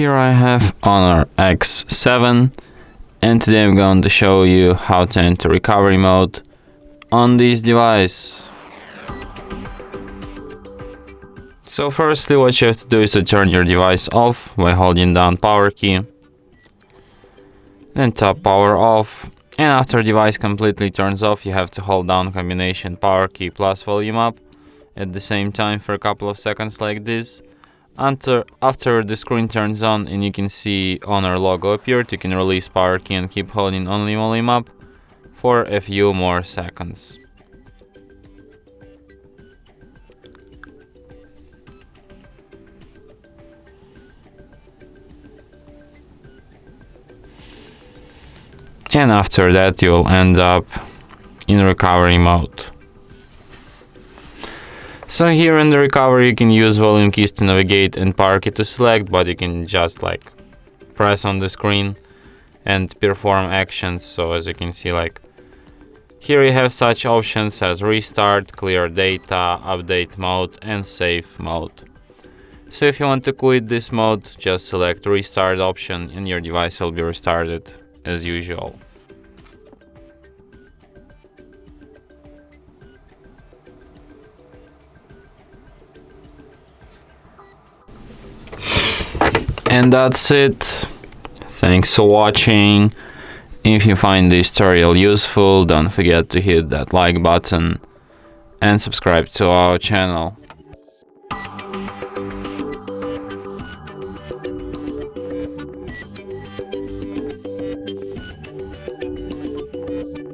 here I have Honor X7, and today I'm going to show you how to enter recovery mode on this device. So firstly, what you have to do is to turn your device off by holding down power key, then tap power off, and after device completely turns off, you have to hold down combination power key plus volume up at the same time for a couple of seconds like this. After the screen turns on and you can see Honor logo appeared, you can release power key and keep holding only volume up for a few more seconds. And after that you'll end up in recovery mode. So here in the recovery you can use volume keys to navigate and power key to select, but you can just press on the screen and perform actions. So as you can see, here you have such options as restart, clear data, update mode and save mode. So if you want to quit this mode, just select restart option and your device will be restarted as usual. And that's it. Thanks for watching. If you find this tutorial useful, don't forget to hit that like button and subscribe to our channel.